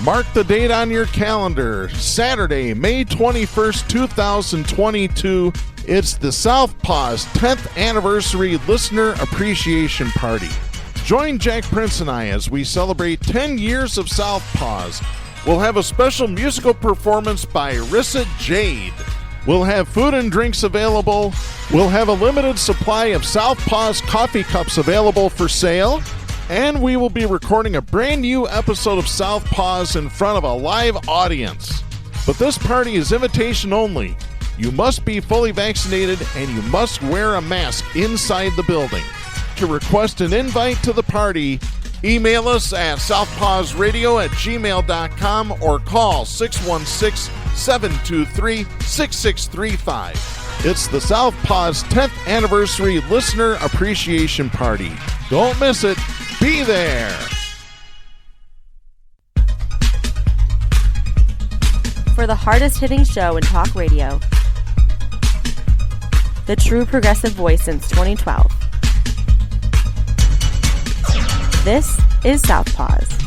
Mark the date on your calendar. Saturday, May 21st, 2022. It's the Southpaws 10th Anniversary Listener Appreciation Party. Join Jack Prince and I as we celebrate 10 years of Southpaws. We'll have a special musical performance by Rissa Jade. We'll have food and drinks available. We'll have a limited supply of Southpaws coffee cups available for sale. And we will be recording a brand new episode of Southpaws in front of a live audience. But this party is invitation only. You must be fully vaccinated and you must wear a mask inside the building. To request an invite to the party, email us at southpawsradio@gmail.com or call 616-723-6635. It's the Southpaws 10th Anniversary Listener Appreciation Party. Don't miss it. Be there. For the hardest-hitting show in talk radio, the true progressive voice since 2012. This is Southpaws.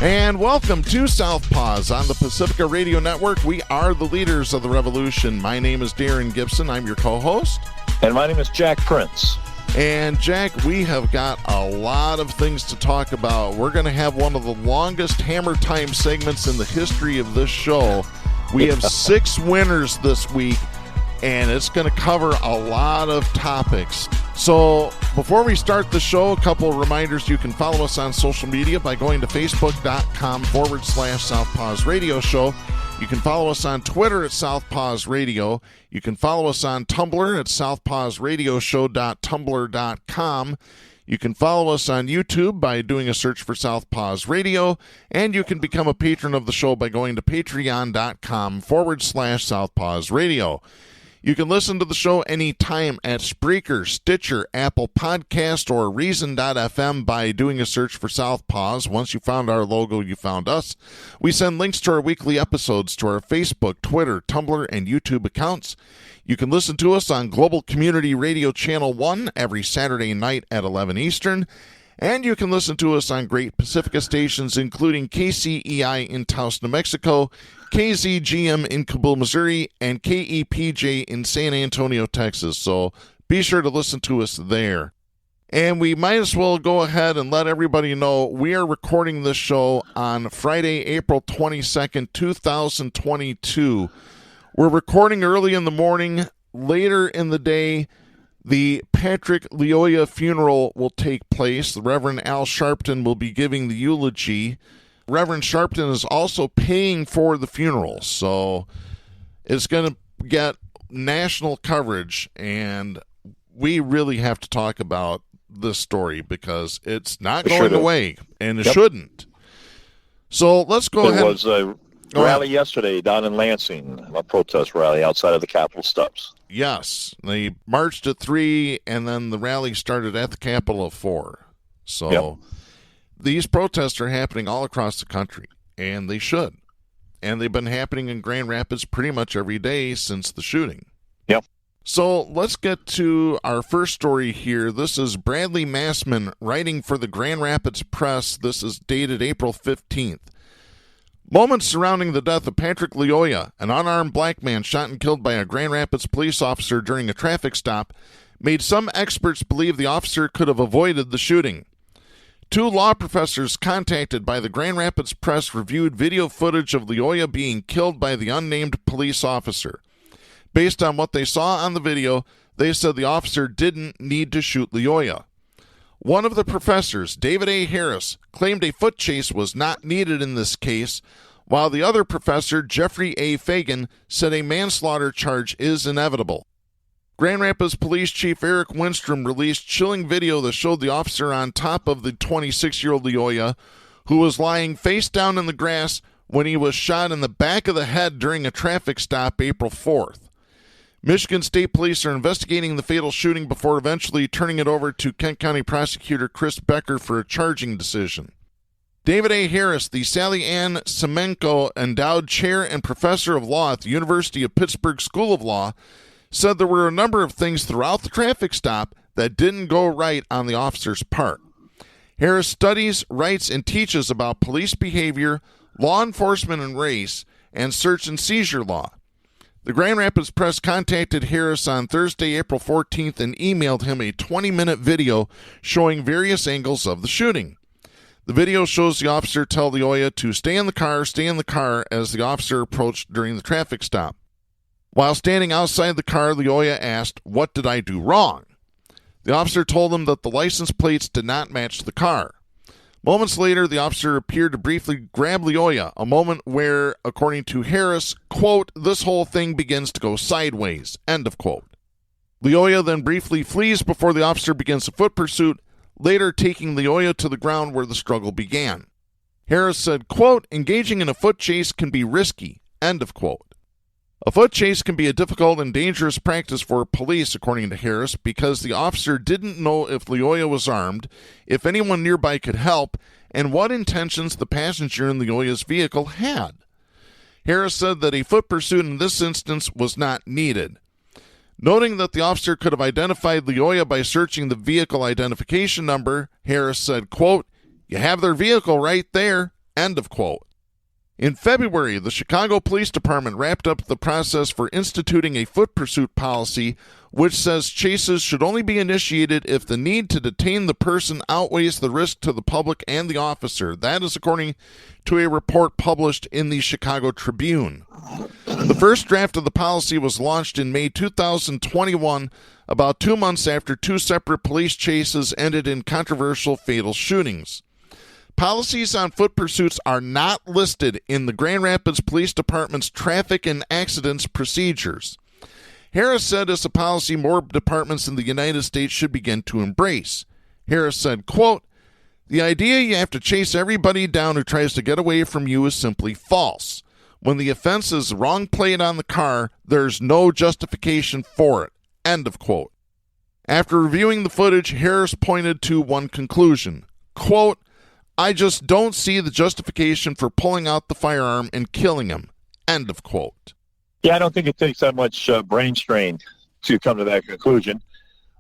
And welcome to Southpaws on the Pacifica Radio Network. We are the leaders of the revolution. My name is Darren Gibson. I'm your co-host. And my name is Jack Prince. And Jack, we have got a lot of things to talk about. We're going to have one of the longest Hammer Time segments in the history of this show. We have 6 winners this week, and it's going to cover a lot of topics. So before we start the show, a couple of reminders. You can follow us on social media by going to facebook.com/Southpaws Radio Show. You can follow us on Twitter at Southpaws Radio. You can follow us on Tumblr at southpawsradioshow.tumblr.com. You can follow us on YouTube by doing a search for Southpaws Radio. And you can become a patron of the show by going to patreon.com/Southpaws Radio. You can listen to the show anytime at Spreaker, Stitcher, Apple Podcast, or Reason.fm by doing a search for Southpaws. Once you found our logo, you found us. We send links to our weekly episodes to our Facebook, Twitter, Tumblr, and YouTube accounts. You can listen to us on Global Community Radio Channel 1 every Saturday night at 11 Eastern. And you can listen to us on great Pacifica stations, including KCEI in Taos, New Mexico, KZGM in Kabul, Missouri, and KEPJ in San Antonio, Texas. So be sure to listen to us there. And we might as well go ahead and let everybody know we are recording this show on Friday, April 22nd, 2022. We're recording early in the morning. Later in the day, the Patrick Lyoya funeral will take place. The Reverend Al Sharpton will be giving the eulogy. Reverend Sharpton is also paying for the funeral, so it's going to get national coverage, and we really have to talk about this story because it's not going away, and it shouldn't. So let's go ahead. There was a rally yesterday down in Lansing, a protest rally outside of the Capitol steps. Yes, they marched at 3, and then the rally started at the Capitol at 4. So these protests are happening all across the country, and they should. And they've been happening in Grand Rapids pretty much every day since the shooting. Yep. So let's get to our first story here. This is Bradley Massman writing for the Grand Rapids Press. This is dated April 15th. Moments surrounding the death of Patrick Lyoya, an unarmed black man shot and killed by a Grand Rapids police officer during a traffic stop, made some experts believe the officer could have avoided the shooting. 2 law professors contacted by the Grand Rapids Press reviewed video footage of Lyoya being killed by the unnamed police officer. Based on what they saw on the video, they said the officer didn't need to shoot Lyoya. One of the professors, David A. Harris, claimed a foot chase was not needed in this case, while the other professor, Jeffrey A. Fagan, said a manslaughter charge is inevitable. Grand Rapids Police Chief Eric Winstrom released chilling video that showed the officer on top of the 26-year-old Lyoya, who was lying face down in the grass when he was shot in the back of the head during a traffic stop April 4th. Michigan State Police are investigating the fatal shooting before eventually turning it over to Kent County Prosecutor Becker for a charging decision. David A. Harris, the Sally Ann Semenko Endowed Chair and Professor of Law at the University of Pittsburgh School of Law, said there were a number of things throughout the traffic stop that didn't go right on the officer's part. Harris studies, writes, and teaches about police behavior, law enforcement and race, and search and seizure law. The Grand Rapids Press contacted Harris on Thursday, April 14th, and emailed him a 20-minute video showing various angles of the shooting. The video shows the officer tell Lyoya to stay in the car, as the officer approached during the traffic stop. While standing outside the car, Lyoya asked, "What did I do wrong?" The officer told him that the license plates did not match the car. Moments later, the officer appeared to briefly grab Lyoya, a moment where, according to Harris, quote, "this whole thing begins to go sideways," end of quote. Lyoya then briefly flees before the officer begins a foot pursuit, later taking Lyoya to the ground where the struggle began. Harris said, quote, "engaging in a foot chase can be risky," end of quote. A foot chase can be a difficult and dangerous practice for police, according to Harris, because the officer didn't know if Lyoya was armed, if anyone nearby could help, and what intentions the passenger in Lyoya's vehicle had. Harris said that a foot pursuit in this instance was not needed. Noting that the officer could have identified Lyoya by searching the vehicle identification number, Harris said, quote, "you have their vehicle right there," end of quote. In February, the Chicago Police Department wrapped up the process for instituting a foot pursuit policy, which says chases should only be initiated if the need to detain the person outweighs the risk to the public and the officer. That is according to a report published in the Chicago Tribune. The first draft of the policy was launched in May 2021, about 2 months after two separate police chases ended in controversial fatal shootings. Policies on foot pursuits are not listed in the Grand Rapids Police Department's traffic and accidents procedures. Harris said it's a policy more departments in the United States should begin to embrace. Harris said, quote, "the idea you have to chase everybody down who tries to get away from you is simply false. When the offense is the wrong plate on the car, there's no justification for it," end of quote. After reviewing the footage, Harris pointed to one conclusion, quote, "I just don't see the justification for pulling out the firearm and killing him," end of quote. Yeah, I don't think it takes that much brain strain to come to that conclusion,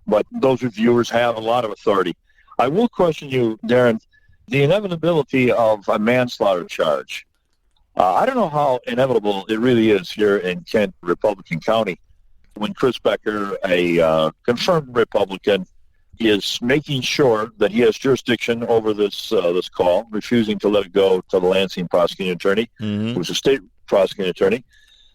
but those reviewers have a lot of authority. I will question you, Darren, the inevitability of a manslaughter charge. I don't know how inevitable it really is here in Kent, Republican County, when Becker, a confirmed Republican, is making sure that he has jurisdiction over this call, refusing to let it go to the Lansing prosecuting attorney, who's a state prosecuting attorney.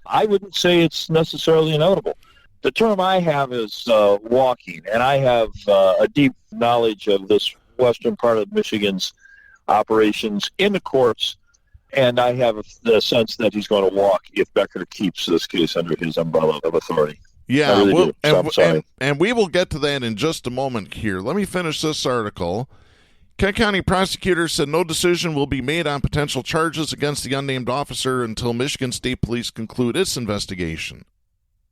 I wouldn't say it's necessarily inevitable. The term I have is walking, and I have a deep knowledge of this western part of Michigan's operations in the courts, and I have the sense that he's going to walk if Becker keeps this case under his umbrella of authority. Yeah, really and we will get to that in just a moment here. Let me finish this article. Kent County prosecutors said no decision will be made on potential charges against the unnamed officer until Michigan State Police conclude its investigation.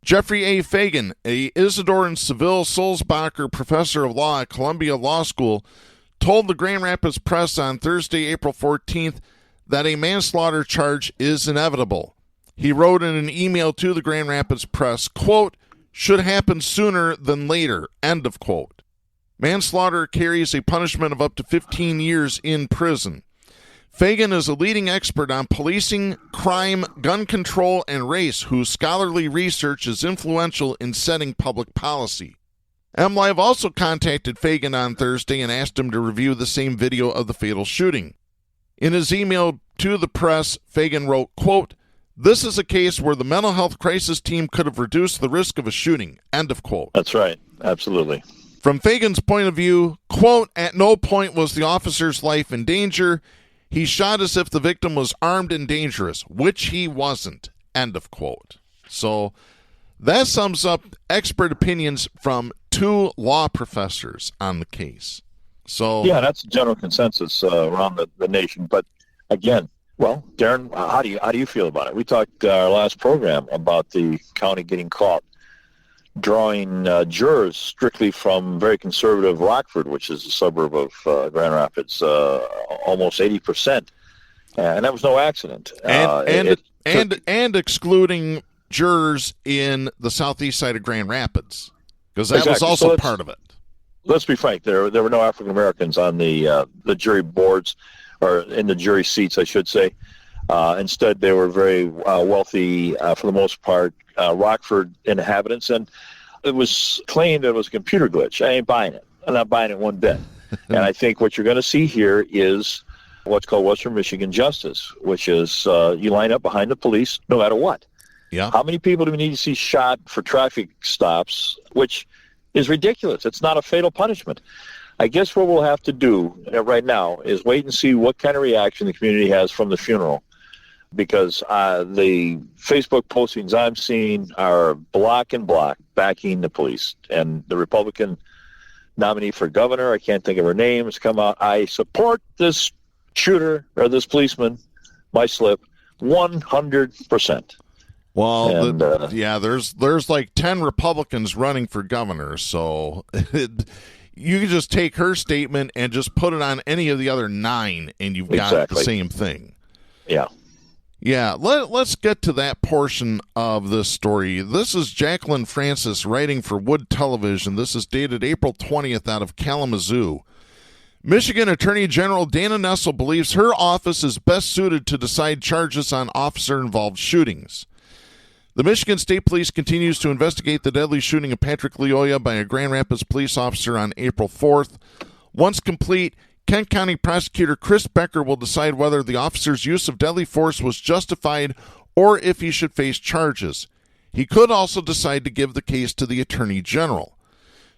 Jeffrey A. Fagan, a Isidore and Seville Sulzbacher professor of law at Columbia Law School, told the Grand Rapids Press on Thursday, April 14th, that a manslaughter charge is inevitable. He wrote in an email to the Grand Rapids Press, quote, "should happen sooner than later," end of quote. Manslaughter carries a punishment of up to 15 years in prison. Fagan is a leading expert on policing, crime, gun control, and race, whose scholarly research is influential in setting public policy. MLive also contacted Fagan on Thursday and asked him to review the same video of the fatal shooting. In his email to the press, Fagan wrote, quote, "this is a case where the mental health crisis team could have reduced the risk of a shooting," end of quote. That's right. Absolutely. From Fagan's point of view, quote, "at no point was the officer's life in danger. He shot as if the victim was armed and dangerous, which he wasn't," end of quote. So that sums up expert opinions from two law professors on the case. So yeah, that's a general consensus around the nation. But again, well, Darren, how do you feel about it? We talked our last program about the county getting caught drawing jurors strictly from very conservative Rockford, which is a suburb of Grand Rapids, almost 80%. And that was no accident. And excluding jurors in the southeast side of Grand Rapids, because that was also part of it. Let's be frank. There were no African Americans on the jury boards, or in the jury seats, I should say. Instead, they were very wealthy, for the most part, Rockford inhabitants, and it was claimed that it was a computer glitch. I ain't buying it. I'm not buying it one bit. And I think what you're going to see here is what's called Western Michigan justice, which is you line up behind the police no matter what. Yeah. How many people do we need to see shot for traffic stops, which is ridiculous. It's not a fatal punishment. I guess what we'll have to do right now is wait and see what kind of reaction the community has from the funeral, because the Facebook postings I'm seeing are block and block backing the police. And the Republican nominee for governor, I can't think of her name, has come out, I support this shooter or this policeman, my slip, 100%. Well, there's like 10 Republicans running for governor, so you can just take her statement and just put it on any of the other 9, and you've got the same thing. Yeah. Yeah, let's get to that portion of this story. This is Jacqueline Francis writing for Wood Television. This is dated April 20th out of Kalamazoo. Michigan Attorney General Dana Nessel believes her office is best suited to decide charges on officer-involved shootings. The Michigan State Police continues to investigate the deadly shooting of Patrick Lyoya by a Grand Rapids police officer on April 4th. Once complete, Kent County Prosecutor Chris Becker will decide whether the officer's use of deadly force was justified or if he should face charges. He could also decide to give the case to the Attorney General.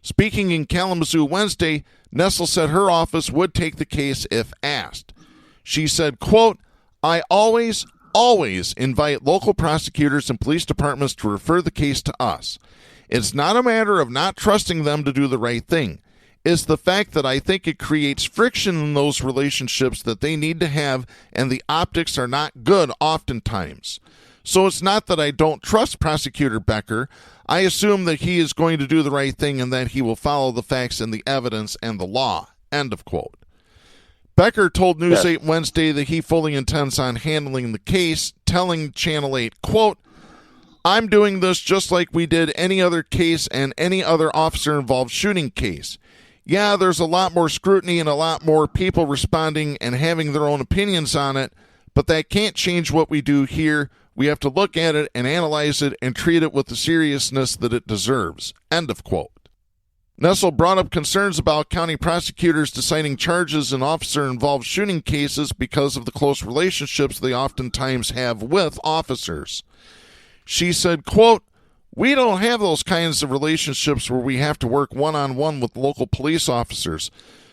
Speaking in Kalamazoo Wednesday, Nessel said her office would take the case if asked. She said, quote, I always invite local prosecutors and police departments to refer the case to us. It's not a matter of not trusting them to do the right thing. It's the fact that I think it creates friction in those relationships that they need to have, and the optics are not good oftentimes. So it's not that I don't trust Prosecutor Becker. I assume that he is going to do the right thing and that he will follow the facts and the evidence and the law. End of quote. Becker told News 8 Wednesday that he fully intends on handling the case, telling Channel 8, quote, I'm doing this just like we did any other case and any other officer-involved shooting case. Yeah, there's a lot more scrutiny and a lot more people responding and having their own opinions on it, but that can't change what we do here. We have to look at it and analyze it and treat it with the seriousness that it deserves. End of quote. Nessel brought up concerns about county prosecutors deciding charges in officer-involved shooting cases because of the close relationships they oftentimes have with officers. She said, quote, we don't have those kinds of relationships where we have to work one-on-one with local police officers.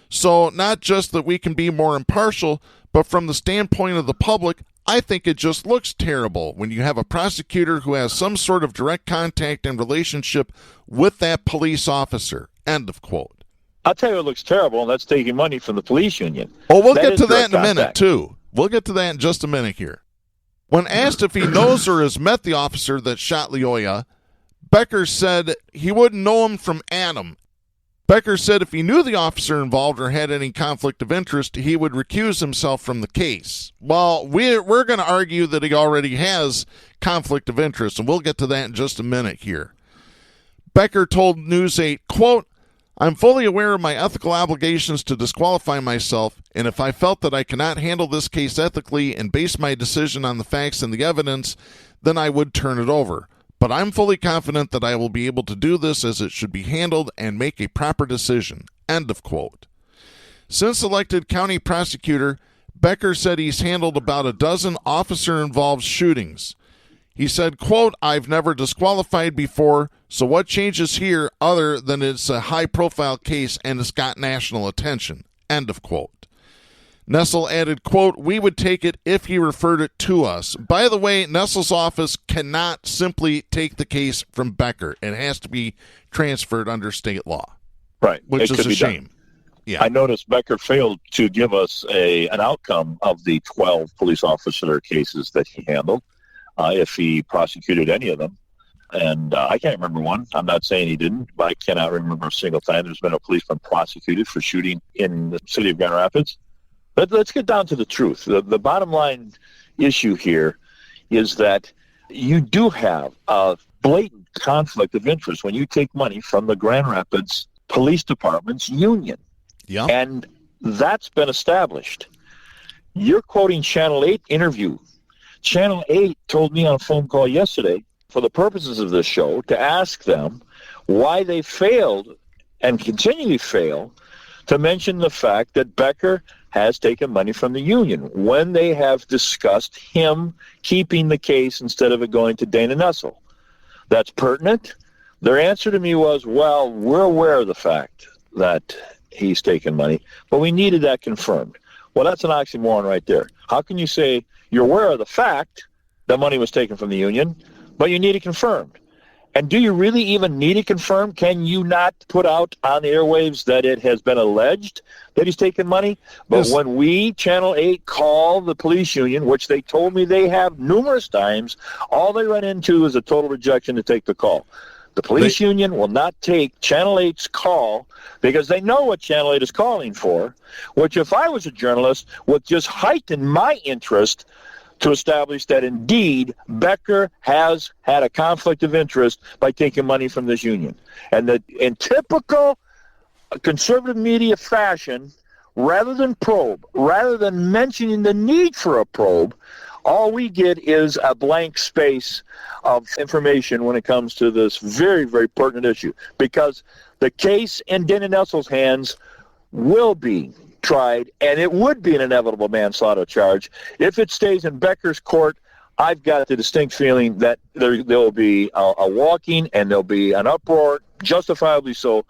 So not just that we can be more impartial, but from the standpoint of the public, I think it just looks terrible when you have a prosecutor who has some sort of direct contact and relationship with that police officer. End of quote. I'll tell you what looks terrible, and that's taking money from the police union. Oh, we'll get to that in a minute, too. We'll get to that in just a minute here. When asked if he knows or has met the officer that shot Lyoya, Becker said he wouldn't know him from Adam. Becker said if he knew the officer involved or had any conflict of interest, he would recuse himself from the case. Well, we're going to argue that he already has conflict of interest, and we'll get to that in just a minute here. Becker told News 8, quote, I'm fully aware of my ethical obligations to disqualify myself, and if I felt that I cannot handle this case ethically and base my decision on the facts and the evidence, then I would turn it over. But I'm fully confident that I will be able to do this as it should be handled and make a proper decision. End of quote. Since elected county prosecutor, Becker said he's handled about a dozen officer-involved shootings. He said, quote, I've never disqualified before, so what changes here other than it's a high-profile case and it's got national attention. End of quote. Nessel added, quote, we would take it if he referred it to us. By the way, Nessel's office cannot simply take the case from Becker. It has to be transferred under state law. Right. Which is a shame. Yeah. I noticed Becker failed to give us an outcome of the 12 police officer cases that he handled, if he prosecuted any of them. And I can't remember one. I'm not saying he didn't, but I cannot remember a single time there's been a policeman prosecuted for shooting in the city of Grand Rapids. But let's get down to the truth. The bottom line issue here is that you do have a blatant conflict of interest when you take money from the Grand Rapids Police Department's union. Yeah. And that's been established. You're quoting Channel 8 interview. Channel 8 told me on a phone call yesterday, for the purposes of this show, to ask them why they failed and continually fail to mention the fact that Becker has taken money from the union when they have discussed him keeping the case instead of it going to Dana Nessel. That's pertinent. Their answer to me was, well, we're aware of the fact that he's taken money, but we needed that confirmed. Well, that's an oxymoron right there. How can you say you're aware of the fact that money was taken from the union, but you need it confirmed? And do you really even need it confirmed? Can you not put out on the airwaves that it has been alleged that he's taken money? But Yes. when we, Channel 8, call the police union, which they told me they have numerous times, all they run into is a total rejection to take the call. The police union will not take Channel 8's call because they know what Channel 8 is calling for, which if I was a journalist would just heighten my interest to establish that indeed Becker has had a conflict of interest by taking money from this union. And that in typical conservative media fashion, rather than probe, rather than mentioning the need for a probe, all we get is a blank space of information when it comes to this very, very pertinent issue. Because the case in Dana Nessel's hands will be tried, and it would be an inevitable manslaughter charge. If it stays in Becker's court, I've got the distinct feeling that there will be a walking and there'll be an uproar, justifiably so,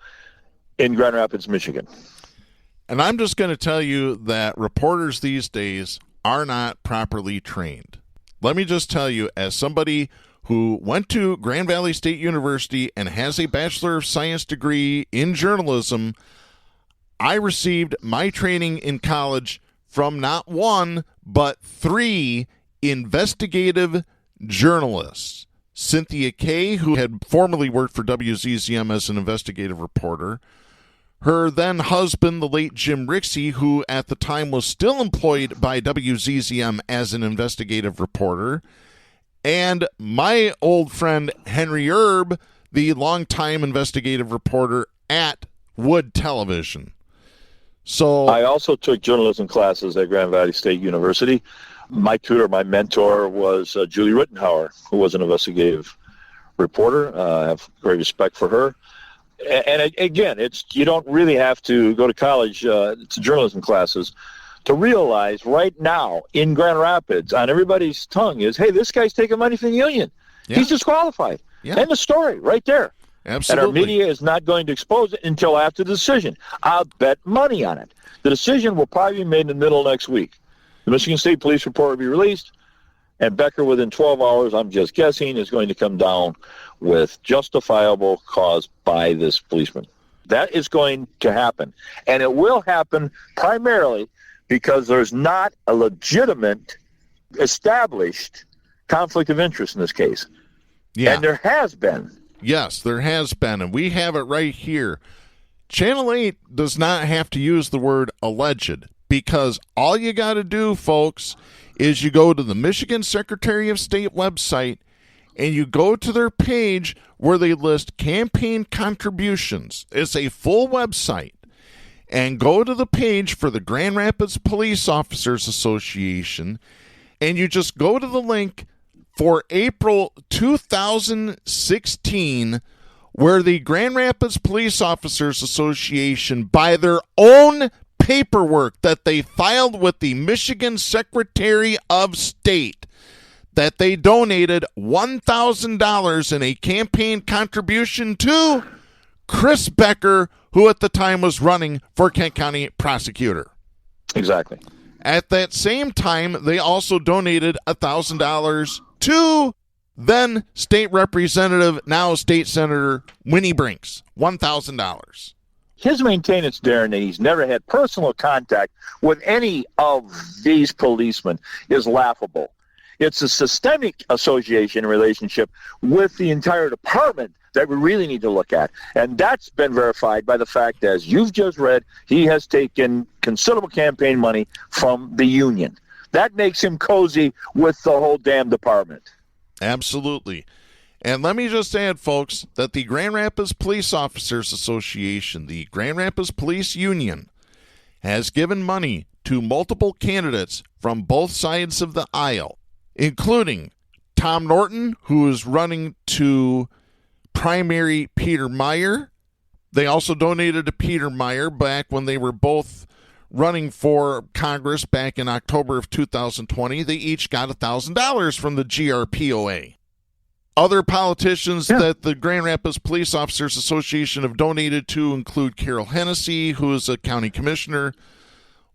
in Grand Rapids, Michigan. And I'm just going to tell you that reporters these days are not properly trained. Let me just tell you, as somebody who went to Grand Valley State University and has a Bachelor of Science degree in journalism, I received my training in college from not one, but 3 investigative journalists. Cynthia Kay, who had formerly worked for WZZM as an investigative reporter, her then husband, the late Jim Rixey, who at the time was still employed by WZZM as an investigative reporter, and my old friend Henry Erb, the longtime investigative reporter at Wood Television. So I also took journalism classes at Grand Valley State University. My tutor, my mentor was Julie Rittenhauer, who was an investigative reporter. I have great respect for her. And again, you don't really have to go to college to journalism classes to realize right now in Grand Rapids on everybody's tongue is, hey, this guy's taking money from the union. Yeah. He's disqualified. Yeah. End of story right there. Absolutely. And our media is not going to expose it until after the decision. I'll bet money on it. The decision will probably be made in the middle of next week. The Michigan State Police report will be released, and Becker, within 12 hours, I'm just guessing, is going to come down with justifiable cause by this policeman. That is going to happen. And it will happen primarily because there's not a legitimate, established conflict of interest in this case. Yeah. And there has been. Yes, there has been, and we have it right here. Channel 8 does not have to use the word alleged, because all you got to do, folks, is you go to the Michigan Secretary of State website and you go to their page where they list campaign contributions. It's a full website. And go to the page for the Grand Rapids Police Officers Association, and you just go to the link for April 2016, where the Grand Rapids Police Officers Association, by their own paperwork that they filed with the Michigan Secretary of State, that they donated $1,000 in a campaign contribution to Chris Becker, who at the time was running for Kent County prosecutor. Exactly. At that same time, they also donated $1,000 to then State Representative, now State Senator Winnie Brinks. $1,000. His maintenance, Darren, that he's never had personal contact with any of these policemen is laughable. It's a systemic association relationship with the entire department that we really need to look at. And that's been verified by the fact, as you've just read, he has taken considerable campaign money from the union. That makes him cozy with the whole damn department. Absolutely. And let me just add, folks, that the Grand Rapids Police Officers Association, the Grand Rapids Police Union, has given money to multiple candidates from both sides of the aisle, including Tom Norton, who is running to primary Peter Meyer. They also donated to Peter Meyer back when they were both running for Congress back in October of 2020. They each got $1,000 from the GRPOA. Other politicians that the Grand Rapids Police Officers Association have donated to include Carol Hennessy, who is a county commissioner,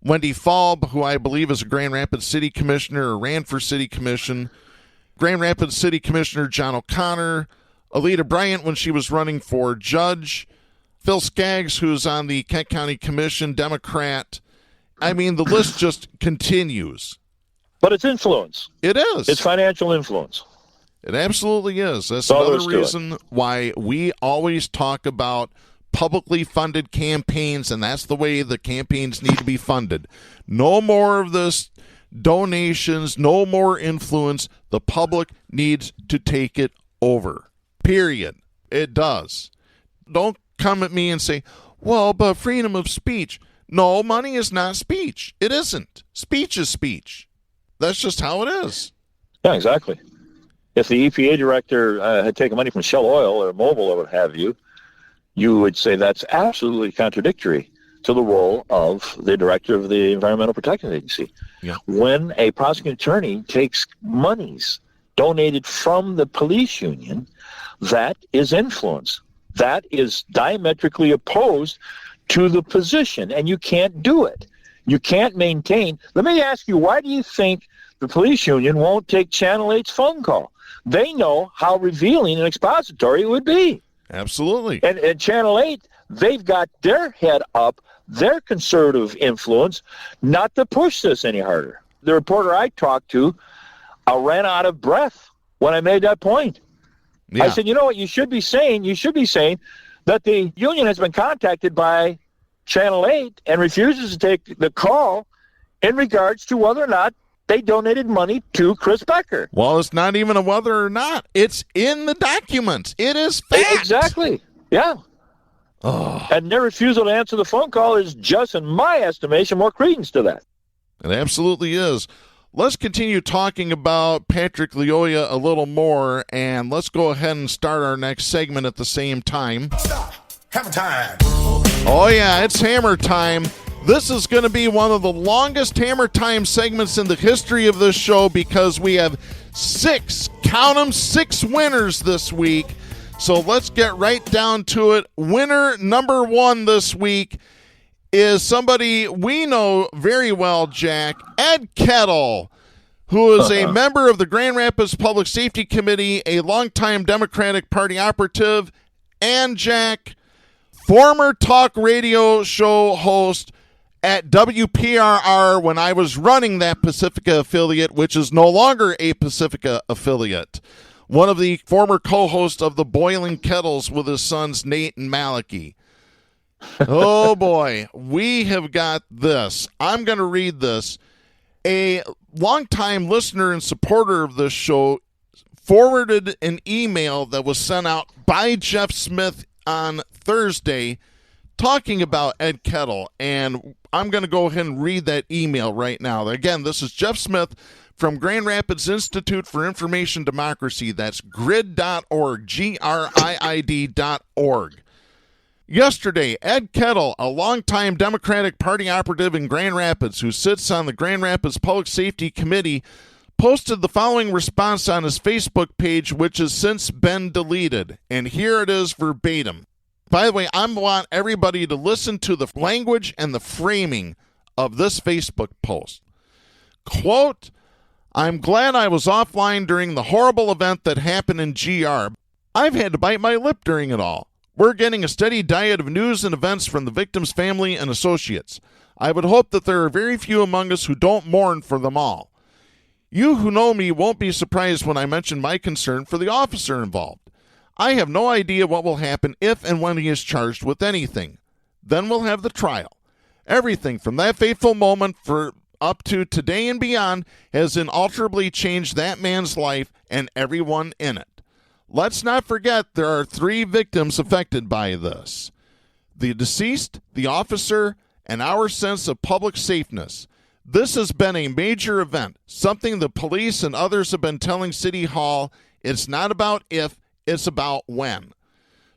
Wendy Falb, who I believe is a Grand Rapids City Commissioner or ran for City Commission, Grand Rapids City Commissioner John O'Connor, Alita Bryant when she was running for judge, Phil Skaggs, who's on the Kent County Commission, Democrat. I mean, the list just continues. But it's influence. It is. It's financial influence. It absolutely is. That's another reason why we always talk about publicly funded campaigns, and that's the way the campaigns need to be funded. No more of this donations, no more influence. The public needs to take it over. Period. It does. Don't come at me and say, well, but freedom of speech. No, money is not speech. It isn't. Speech is speech. That's just how it is. Yeah, exactly. If the EPA director had taken money from Shell Oil or Mobil or what have you, you would say that's absolutely contradictory to the role of the director of the Environmental Protection Agency. Yeah. When a prosecuting attorney takes monies donated from the police union, that is influence. That is diametrically opposed to the position, and you can't do it. You can't maintain. Let me ask you, why do you think the police union won't take Channel 8's phone call? They know how revealing and expository it would be. Absolutely. And Channel 8, they've got their head up, their conservative influence, not to push this any harder. The reporter I talked to ran out of breath when I made that point. Yeah. I said, you know what you should be saying? You should be saying that the union has been contacted by Channel 8 and refuses to take the call in regards to whether or not they donated money to Chris Becker. Well, it's not even a whether or not. It's in the documents. It is fact. Exactly. Yeah. Oh. And their refusal to answer the phone call is just, in my estimation, more credence to that. It absolutely is. Let's continue talking about Patrick Lyoya a little more, and let's go ahead and start our next segment at the same time. Stop. Hammer time. Oh, yeah, it's hammer time. This is going to be one of the longest hammer time segments in the history of this show because we have six winners this week. So let's get right down to it. Winner number one this week is somebody we know very well, Jack, Ed Kettle, who is a member of the Grand Rapids Public Safety Committee, a longtime Democratic Party operative, and Jack, former talk radio show host at WPRR when I was running that Pacifica affiliate, which is no longer a Pacifica affiliate. One of the former co-hosts of the Boiling Kettles with his sons Nate and Malachi. Oh boy, we have got this. I'm going to read this. A longtime listener and supporter of this show forwarded an email that was sent out by Jeff Smith on Thursday talking about Ed Kettle, and I'm going to go ahead and read that email right now. Again, this is Jeff Smith from Grand Rapids Institute for Information Democracy. That's grid.org, GRIID.org. Yesterday, Ed Kettle, a longtime Democratic Party operative in Grand Rapids who sits on the Grand Rapids Public Safety Committee, posted the following response on his Facebook page, which has since been deleted. And here it is verbatim. By the way, I want everybody to listen to the language and the framing of this Facebook post. Quote, I'm glad I was offline during the horrible event that happened in GR. I've had to bite my lip during it all. We're getting a steady diet of news and events from the victim's family and associates. I would hope that there are very few among us who don't mourn for them all. You who know me won't be surprised when I mention my concern for the officer involved. I have no idea what will happen if and when he is charged with anything. Then we'll have the trial. Everything from that fateful moment for up to today and beyond has inalterably changed that man's life and everyone in it. Let's not forget there are 3 victims affected by this. The deceased, the officer, and our sense of public safeness. This has been a major event, something the police and others have been telling City Hall. It's not about if, it's about when.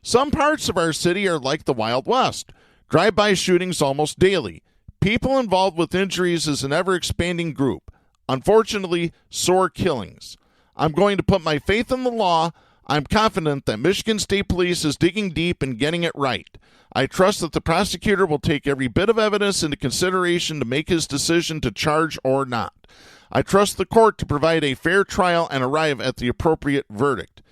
Some parts of our city are like the Wild West. Drive-by shootings almost daily. People involved with injuries is an ever-expanding group. Unfortunately, sore killings. I'm going to put my faith in the law. I'm confident that Michigan State Police is digging deep and getting it right. I trust that the prosecutor will take every bit of evidence into consideration to make his decision to charge or not. I trust the court to provide a fair trial and arrive at the appropriate verdict.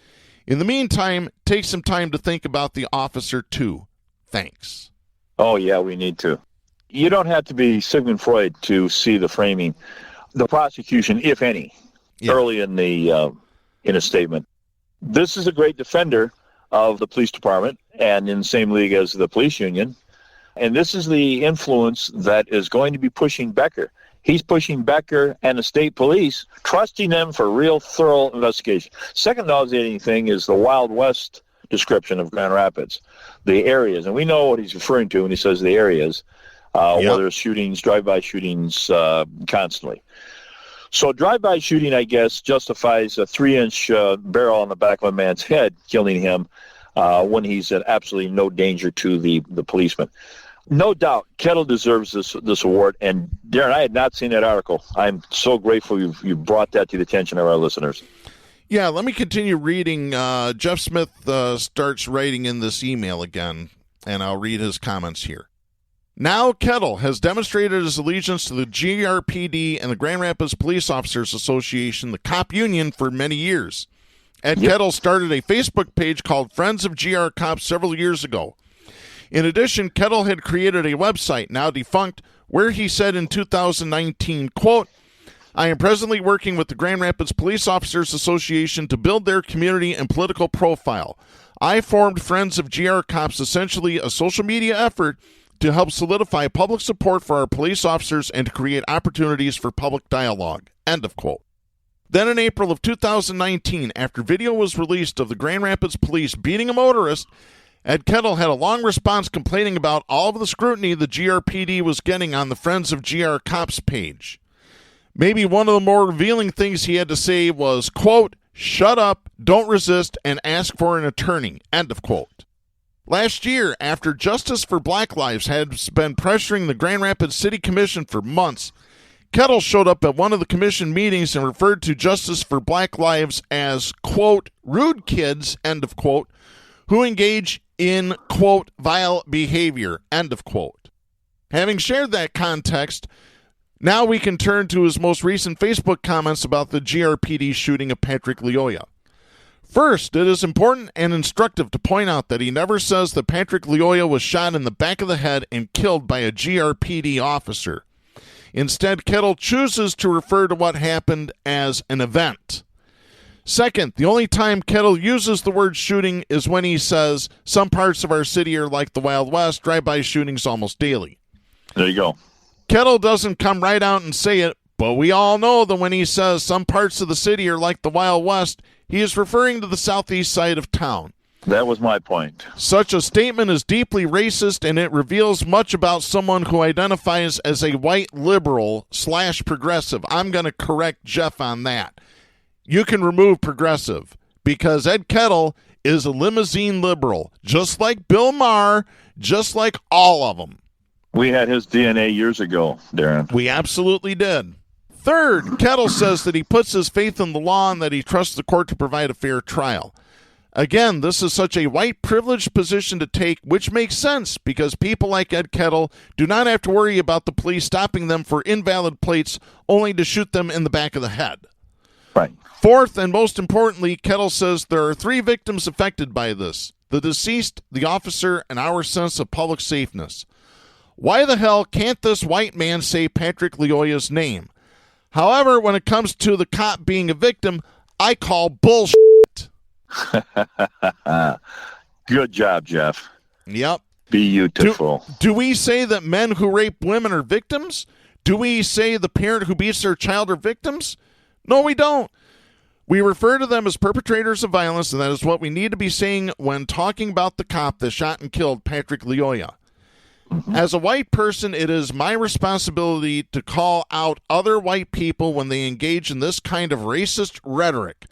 In the meantime, take some time to think about the officer, too. Thanks. Oh, yeah, we need to. You don't have to be Sigmund Freud to see the framing. The prosecution, if any, early in a statement. This is a great defender of the police department and in the same league as the police union. And this is the influence that is going to be pushing Becker. He's pushing Becker and the state police, trusting them for real thorough investigation. Second nauseating thing is the Wild West description of Grand Rapids, the areas. And we know what he's referring to when he says the areas, whether it's shootings, drive-by shootings constantly. So drive-by shooting, I guess, justifies a 3-inch barrel on the back of a man's head, killing him when he's at absolutely no danger to the policeman. No doubt, Kettle deserves this award. And Darren, I had not seen that article. I'm so grateful you brought that to the attention of our listeners. Yeah, let me continue reading. Jeff Smith starts writing in this email again, and I'll read his comments here. Now Kettle has demonstrated his allegiance to the GRPD and the Grand Rapids Police Officers Association, the cop union, for many years. Ed Kettle started a Facebook page called Friends of GR Cops several years ago. In addition, Kettle had created a website, now defunct, where he said in 2019, quote, I am presently working with the Grand Rapids Police Officers Association to build their community and political profile. I formed Friends of GR Cops, essentially a social media effort to help solidify public support for our police officers and to create opportunities for public dialogue. End of quote. Then in April of 2019, after video was released of the Grand Rapids Police beating a motorist, Ed Kettle had a long response complaining about all of the scrutiny the GRPD was getting on the Friends of GR Cops page. Maybe one of the more revealing things he had to say was, quote, shut up, don't resist, and ask for an attorney. End of quote. Last year, after Justice for Black Lives had been pressuring the Grand Rapids City Commission for months, Kettle showed up at one of the commission meetings and referred to Justice for Black Lives as, quote, rude kids, end of quote, who engage in, quote, vile behavior, end of quote. Having shared that context, now we can turn to his most recent Facebook comments about the GRPD shooting of Patrick Lyoya. First, it is important and instructive to point out that he never says that Patrick Lyoya was shot in the back of the head and killed by a GRPD officer. Instead, Kettle chooses to refer to what happened as an event. Second, the only time Kettle uses the word shooting is when he says, some parts of our city are like the Wild West, drive-by shootings almost daily. There you go. Kettle doesn't come right out and say it, but we all know that when he says some parts of the city are like the Wild West, he is referring to the southeast side of town. That was my point. Such a statement is deeply racist, and it reveals much about someone who identifies as a white liberal / progressive. I'm going to correct Jeff on that. You can remove progressive, because Ed Kettle is a limousine liberal, just like Bill Maher, just like all of them. We had his DNA years ago, Darren. We absolutely did. Third, Kettle says that he puts his faith in the law and that he trusts the court to provide a fair trial. Again, this is such a white privileged position to take, which makes sense because people like Ed Kettle do not have to worry about the police stopping them for invalid plates only to shoot them in the back of the head. Right. Fourth, and most importantly, Kettle says there are 3 victims affected by this: the deceased, the officer, and our sense of public safeness. Why the hell can't this white man say Patrick Lyoya's name? However, when it comes to the cop being a victim, I call bullshit. Good job, Jeff. Yep. Beautiful. Do we say that men who rape women are victims? Do we say the parent who beats their child are victims? No, we don't. We refer to them as perpetrators of violence, and that is what we need to be saying when talking about the cop that shot and killed Patrick Lyoya. As a white person, it is my responsibility to call out other white people when they engage in this kind of racist rhetoric.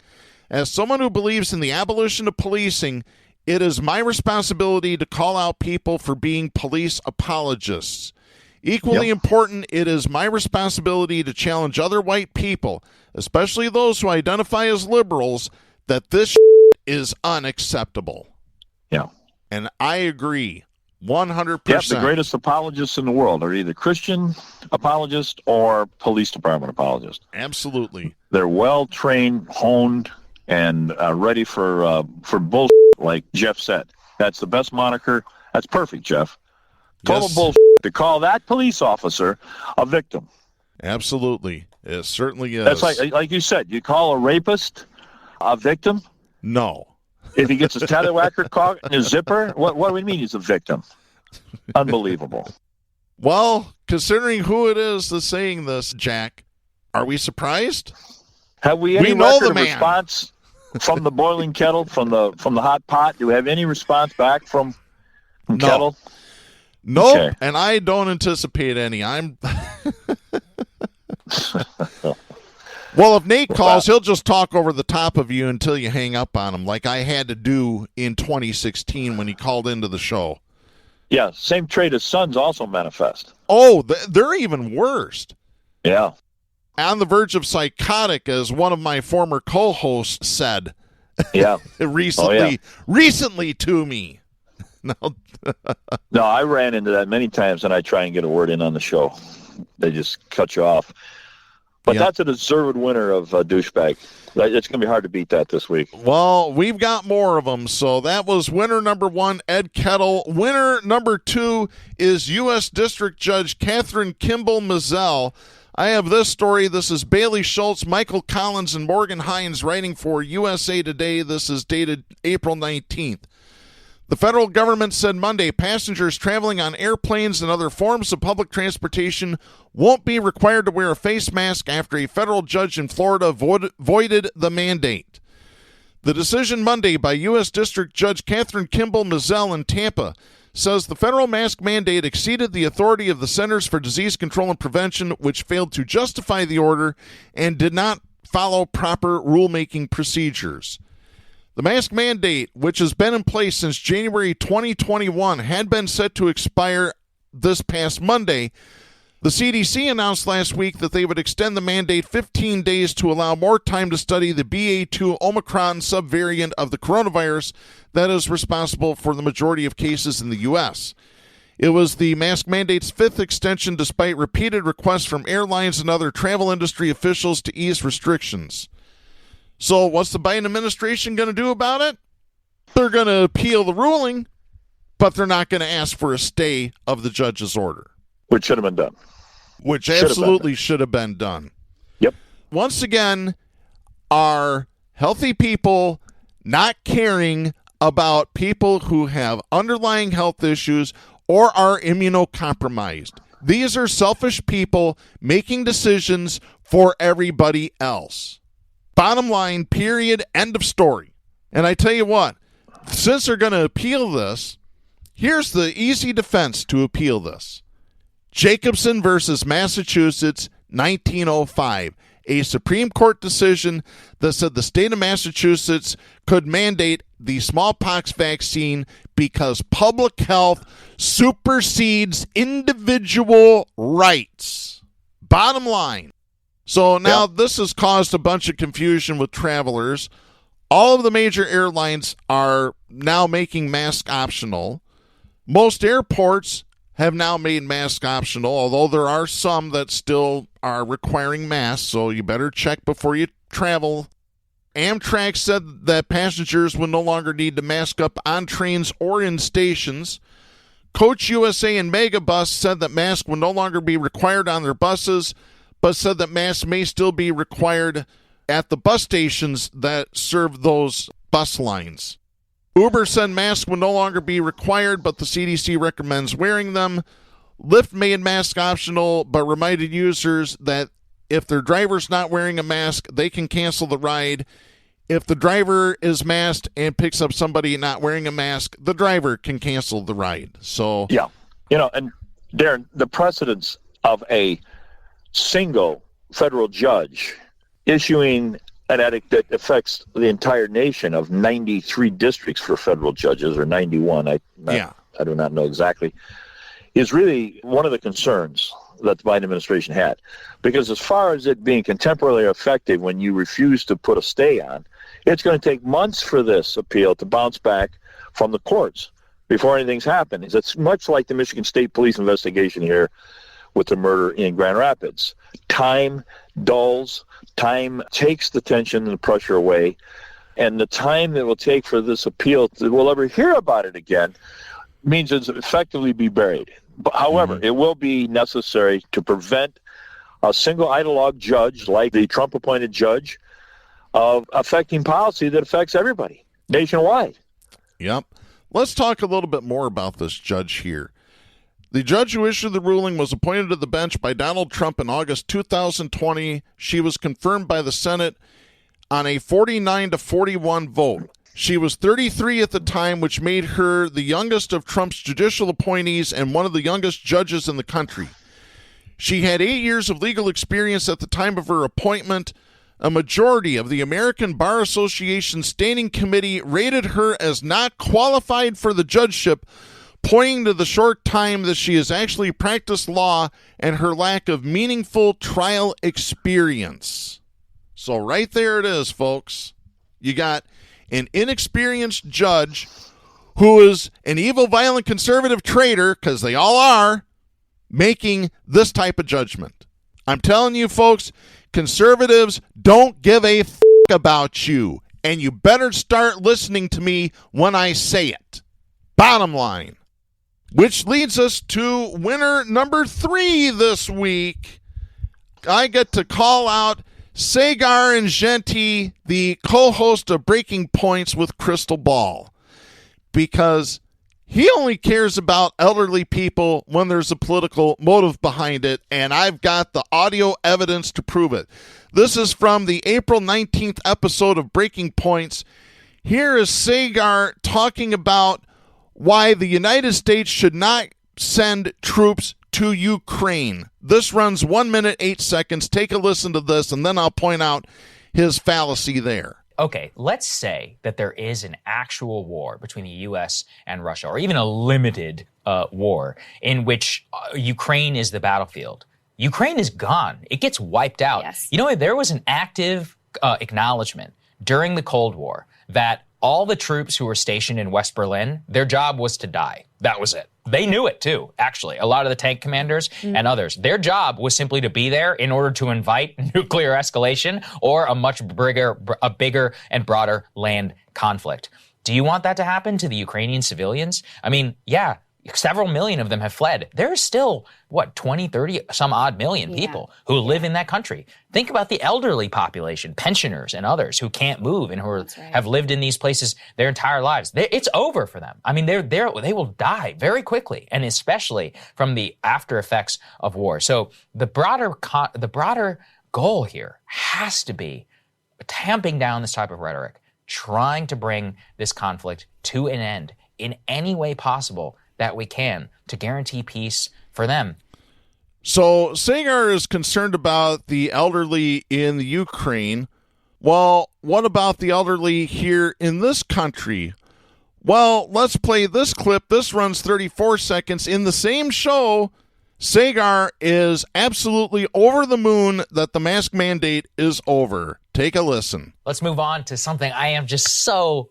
As someone who believes in the abolition of policing, it is my responsibility to call out people for being police apologists. Equally important, it is my responsibility to challenge other white people, especially those who identify as liberals, that this is unacceptable. Yeah. And I agree 100%. Yes, the greatest apologists in the world are either Christian apologists or police department apologists. Absolutely. They're well-trained, honed, and ready for bullshit, like Jeff said. That's the best moniker. That's perfect, Jeff. Total bullshit to call that police officer a victim. Absolutely. It certainly is. That's like you said, you call a rapist a victim? No. If he gets his tallywhacker caught in his zipper, what do we mean he's a victim? Unbelievable. Well, considering who it is that's saying this, Jack, are we surprised? Have we any know record the of man. response from the boiling kettle, from the hot pot? Do we have any response back from No. kettle? Nope, Okay. and I don't anticipate any. I'm Well, if Nate calls, he'll just talk over the top of you until you hang up on him, like I had to do in 2016 when he called into the show. Yeah, same trait as sons also manifest. Oh, they're even worse. Yeah. On the verge of psychotic, as one of my former co-hosts said Yeah. recently to me. No, I ran into that many times, and I try and get a word in on the show. They just cut you off. But that's a deserved winner of douchebag. It's going to be hard to beat that this week. Well, we've got more of them. So that was winner number 1, Ed Kettle. Winner number 2 is U.S. District Judge Catherine Kimball Mizell. I have this story. This is Bailey Schultz, Michael Collins, and Morgan Hines writing for USA Today. This is dated April 19th. The federal government said Monday passengers traveling on airplanes and other forms of public transportation won't be required to wear a face mask after a federal judge in Florida voided the mandate. The decision Monday by U.S. District Judge Catherine Kimball Mizell in Tampa says the federal mask mandate exceeded the authority of the Centers for Disease Control and Prevention, which failed to justify the order and did not follow proper rulemaking procedures. The mask mandate, which has been in place since January 2021, had been set to expire this past Monday. The CDC announced last week that they would extend the mandate 15 days to allow more time to study the BA2 Omicron subvariant of the coronavirus that is responsible for the majority of cases in the U.S. It was the mask mandate's 5th extension despite repeated requests from airlines and other travel industry officials to ease restrictions. So what's the Biden administration going to do about it? They're going to appeal the ruling, but they're not going to ask for a stay of the judge's order. Which should have been done. Which absolutely should have been done. Yep. Once again, are healthy people not caring about people who have underlying health issues or are immunocompromised. These are selfish people making decisions for everybody else. Bottom line, period, end of story. And I tell you what, since they're going to appeal this, here's the easy defense to appeal this. Jacobson versus Massachusetts, 1905, a Supreme Court decision that said the state of Massachusetts could mandate the smallpox vaccine because public health supersedes individual rights. Bottom line. So now this has caused a bunch of confusion with travelers. All of the major airlines are now making mask optional. Most airports have now made mask optional, although there are some that still are requiring masks, so you better check before you travel. Amtrak said that passengers will no longer need to mask up on trains or in stations. Coach USA and Megabus said that masks will no longer be required on their buses, but said that masks may still be required at the bus stations that serve those bus lines. Uber said masks will no longer be required, but the CDC recommends wearing them. Lyft made masks optional, but reminded users that if their driver's not wearing a mask, they can cancel the ride. If the driver is masked and picks up somebody not wearing a mask, the driver can cancel the ride. So yeah, and Darren, the precedence of a single federal judge issuing an edict that affects the entire nation of 93 districts for federal judges, or 91, I do not know exactly, is really one of the concerns that the Biden administration had. Because as far as it being contemporarily effective when you refuse to put a stay on, it's going to take months for this appeal to bounce back from the courts before anything's happened. It's much like the Michigan State Police investigation here with the murder in Grand Rapids. Time dulls, time takes the tension and the pressure away, and the time that will take for this appeal we'll ever hear about it again means it's effectively be buried. But, however, it will be necessary to prevent a single ideologue judge like the Trump-appointed judge of affecting policy that affects everybody nationwide. Yep. Let's talk a little bit more about this judge here. The judge who issued the ruling was appointed to the bench by Donald Trump in August 2020. She was confirmed by the Senate on a 49-41 vote. She was 33 at the time, which made her the youngest of Trump's judicial appointees and one of the youngest judges in the country. She had 8 years of legal experience at the time of her appointment. A majority of the American Bar Association Standing Committee rated her as not qualified for the judgeship, pointing to the short time that she has actually practiced law and her lack of meaningful trial experience. So right there it is, folks. You got an inexperienced judge who is an evil, violent, conservative traitor, because they all are, making this type of judgment. I'm telling you, folks, conservatives don't give a f*** about you, and you better start listening to me when I say it. Bottom line. Which leads us to winner number 3 this week. I get to call out Saagar Enjeti, the co-host of Breaking Points with Crystal Ball, because he only cares about elderly people when there's a political motive behind it, and I've got the audio evidence to prove it. This is from the April 19th episode of Breaking Points. Here is Saagar talking about why the United States should not send troops to Ukraine. This runs 1 minute, 8 seconds. Take a listen to this, and then I'll point out his fallacy there. Okay, let's say that there is an actual war between the U.S. and Russia, or even a limited war in which Ukraine is the battlefield. Ukraine is gone. It gets wiped out. Yes. You know, there was an active acknowledgement during the Cold War that all the troops who were stationed in West Berlin, their job was to die. That was it. They knew it too, actually. A lot of the tank commanders and others. Their job was simply to be there in order to invite nuclear escalation or a much bigger and broader land conflict. Do you want that to happen to the Ukrainian civilians? I mean, yeah, several million of them have fled. There's still, 20, 30, some odd million people who live in that country. Think about the elderly population, pensioners and others who can't move and who have lived in these places their entire lives. It's over for them. I mean, they will die very quickly, and especially from the after effects of war. So the broader goal here has to be tamping down this type of rhetoric, trying to bring this conflict to an end in any way possible that we can to guarantee peace for them. So Saagar is concerned about the elderly in the Ukraine. Well, what about the elderly here in this country? Well, let's play this clip. This runs 34 seconds. In the same show, Saagar is absolutely over the moon that the mask mandate is over. Take a listen. Let's move on to something I am just so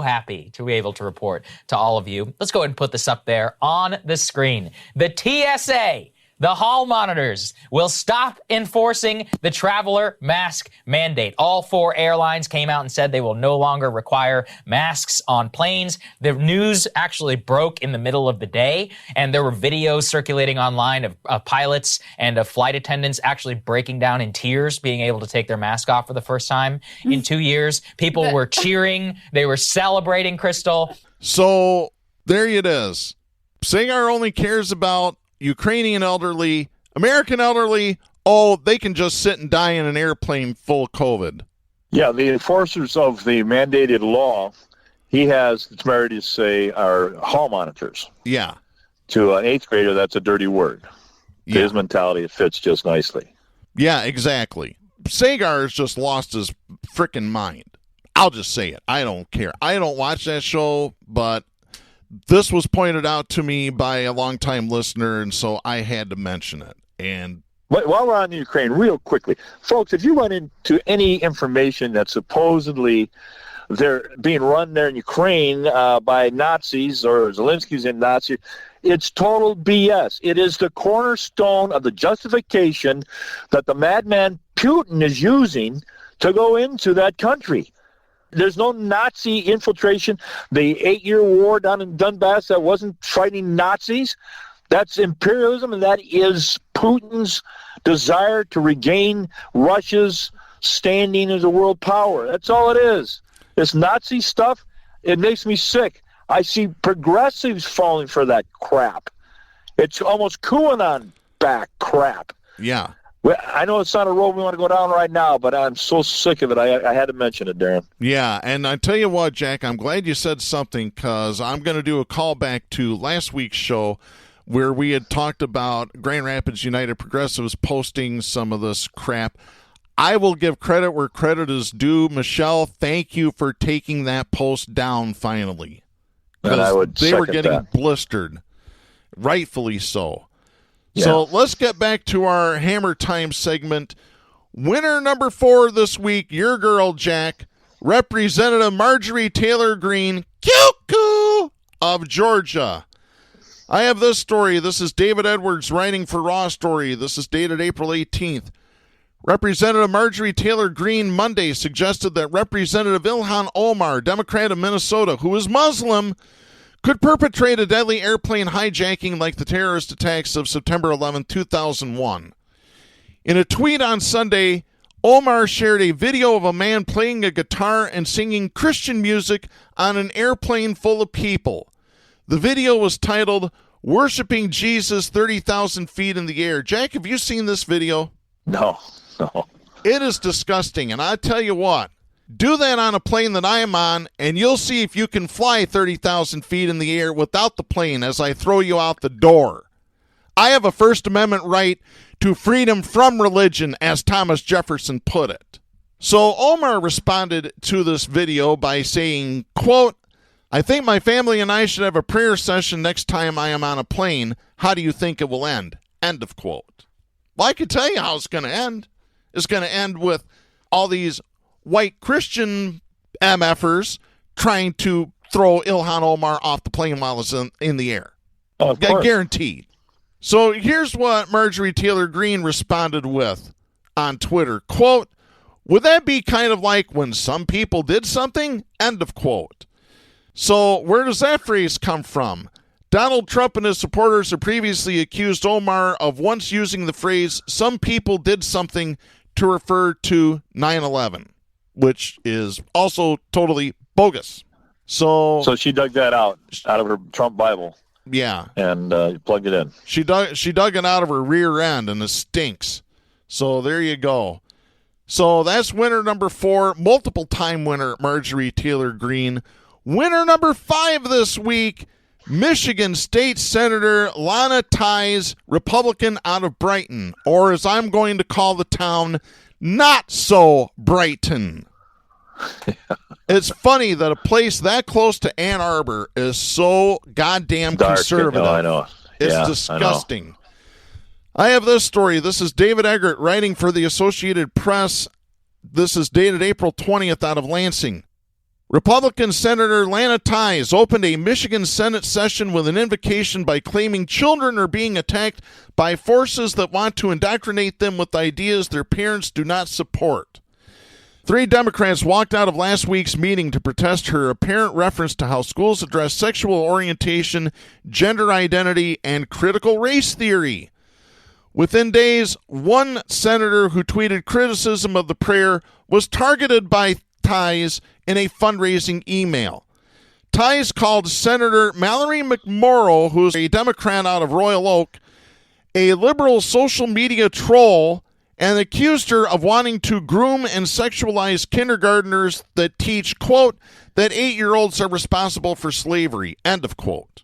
happy to be able to report to all of you. Let's go ahead and put this up there on the screen. The TSA, the hall monitors will stop enforcing the traveler mask mandate. All 4 airlines came out and said they will no longer require masks on planes. The news actually broke in the middle of the day, and there were videos circulating online of pilots and of flight attendants actually breaking down in tears, being able to take their mask off for the first time in 2 years. People were cheering. They were celebrating, Crystal. So there it is. SAGAR only cares about Ukrainian elderly, American elderly. Oh, they can just sit and die in an airplane full of COVID. Yeah, the enforcers of the mandated law, he has the temerity to say, are hall monitors. Yeah. To an 8th grader, that's a dirty word. To Yeah. his mentality, it fits just nicely. Yeah, exactly. SAGAR has just lost his freaking mind. I'll just say it. I don't care. I don't watch that show, but this was pointed out to me by a longtime listener, and so I had to mention it. And While we're on the Ukraine, real quickly, folks, if you run into any information that supposedly they're being run there in Ukraine by Nazis or Zelensky's in Nazi, it's total BS. It is the cornerstone of the justification that the madman Putin is using to go into that country. There's no Nazi infiltration. The 8-year war down in Donbass, that wasn't fighting Nazis. That's imperialism, and that is Putin's desire to regain Russia's standing as a world power. That's all it is. This Nazi stuff, it makes me sick. I see progressives falling for that crap. It's almost QAnon back crap. yeah. Well, I know it's not a road we want to go down right now, but I'm so sick of it. I had to mention it, Darren. Yeah, and I tell you what, Jack, I'm glad you said something, because I'm going to do a callback to last week's show where we had talked about Grand Rapids United Progressives posting some of this crap. I will give credit where credit is due. Michelle, thank you for taking that post down finally. And I would they were second getting that. blistered, rightfully so. Yeah. So let's get back to our Hammer Time segment. Winner number 4 this week, your girl, Jack, Representative Marjorie Taylor Greene, Cuckoo of Georgia. I have this story. This is David Edwards writing for Raw Story. This is dated April 18th. Representative Marjorie Taylor Greene Monday suggested that Representative Ilhan Omar, Democrat of Minnesota, who is Muslim, could perpetrate a deadly airplane hijacking like the terrorist attacks of September 11, 2001. In a tweet on Sunday, Omar shared a video of a man playing a guitar and singing Christian music on an airplane full of people. The video was titled, Worshiping Jesus 30,000 Feet in the Air. Jack, have you seen this video? No. It is disgusting, and I tell you what, do that on a plane that I am on, and you'll see if you can fly 30,000 feet in the air without the plane as I throw you out the door. I have a First Amendment right to freedom from religion, as Thomas Jefferson put it. So Omar responded to this video by saying, quote, I think my family and I should have a prayer session next time I am on a plane. How do you think it will end? End of quote. Well, I can tell you how it's going to end. It's going to end with all these white Christian MFers trying to throw Ilhan Omar off the plane while it's in the air. Oh, of course. Guaranteed. So here's what Marjorie Taylor Greene responded with on Twitter. Quote, would that be kind of like when some people did something? End of quote. So where does that phrase come from? Donald Trump and his supporters have previously accused Omar of once using the phrase, some people did something, to refer to 9/11, which is also totally bogus. So she dug that out of her Trump Bible. Yeah. And plugged it in. She dug it out of her rear end, and it stinks. So there you go. So that's winner number 4, multiple-time winner Marjorie Taylor Greene. Winner number 5 this week, Michigan State Senator Lana Ties, Republican out of Brighton, or as I'm going to call the town, Not So Brighton. It's funny that a place that close to Ann Arbor is so goddamn Dark. conservative. I know. It's Yeah, disgusting. I have this story. This is David Eggert writing for the Associated Press. This is dated April 20th out of Lansing. Republican Senator Lana Ties opened a Michigan Senate session with an invocation by claiming children are being attacked by forces that want to indoctrinate them with ideas their parents do not support. 3 Democrats walked out of last week's meeting to protest her apparent reference to how schools address sexual orientation, gender identity, and critical race theory. Within days, one senator who tweeted criticism of the prayer was targeted by Ties in a fundraising email. Ties called Senator Mallory McMorrow, who is a Democrat out of Royal Oak, a liberal social media troll, and accused her of wanting to groom and sexualize kindergartners that teach, quote, that 8-year-olds are responsible for slavery, end of quote.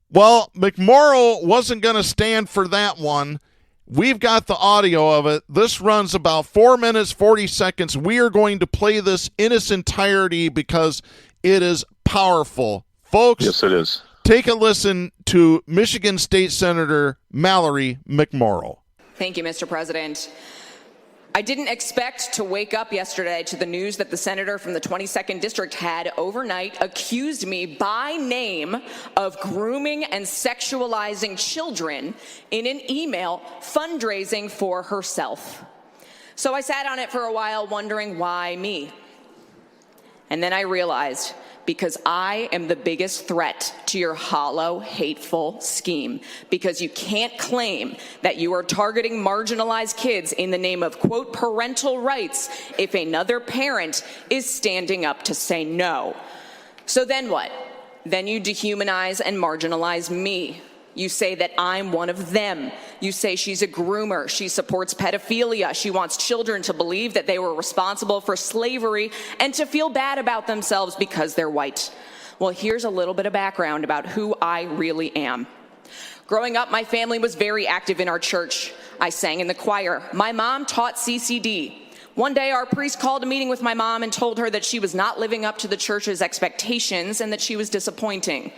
Well, McMorrow wasn't going to stand for that one. We've got the audio of it. This runs about 4 minutes, 40 seconds. We are going to play this in its entirety because it is powerful. Folks, Yes, it is. Take a listen to Michigan State Senator Mallory McMorrow. Thank you, Mr. President. I didn't expect to wake up yesterday to the news that the senator from the 22nd District had overnight accused me by name of grooming and sexualizing children in an email fundraising for herself. So I sat on it for a while wondering why me. And then I realized, because I am the biggest threat to your hollow, hateful scheme. Because you can't claim that you are targeting marginalized kids in the name of, quote, parental rights if another parent is standing up to say no. So then what? Then you dehumanize and marginalize me. You say that I'm one of them. You say she's a groomer. She supports pedophilia. She wants children to believe that they were responsible for slavery and to feel bad about themselves because they're white. Well, here's a little bit of background about who I really am. Growing up, my family was very active in our church. I sang in the choir. My mom taught CCD. One day, our priest called a meeting with my mom and told her that she was not living up to the church's expectations and that she was disappointing.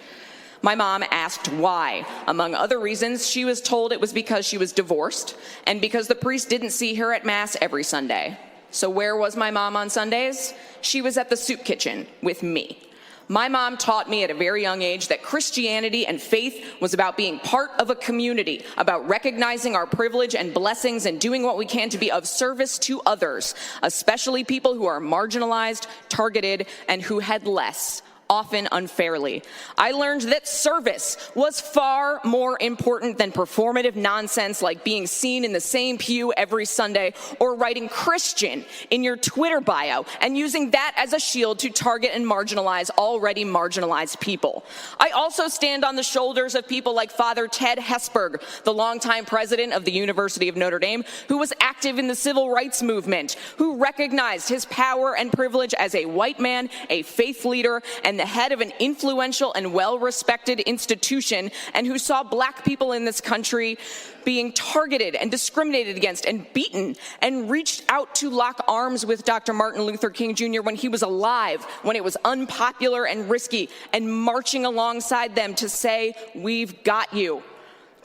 My mom asked why. Among other reasons, she was told it was because she was divorced and because the priest didn't see her at Mass every Sunday. So where was my mom on Sundays? She was at the soup kitchen with me. My mom taught me at a very young age that Christianity and faith was about being part of a community, about recognizing our privilege and blessings and doing what we can to be of service to others, especially people who are marginalized, targeted, and who had less, often unfairly. I learned that service was far more important than performative nonsense like being seen in the same pew every Sunday or writing Christian in your Twitter bio and using that as a shield to target and marginalize already marginalized people. I also stand on the shoulders of people like Father Ted Hesburgh, the longtime president of the University of Notre Dame, who was active in the civil rights movement, who recognized his power and privilege as a white man, a faith leader, and the head of an influential and well-respected institution, and who saw black people in this country being targeted and discriminated against and beaten, and reached out to lock arms with Dr. Martin Luther King Jr. when he was alive, when it was unpopular and risky, and marching alongside them to say, "We've got you,"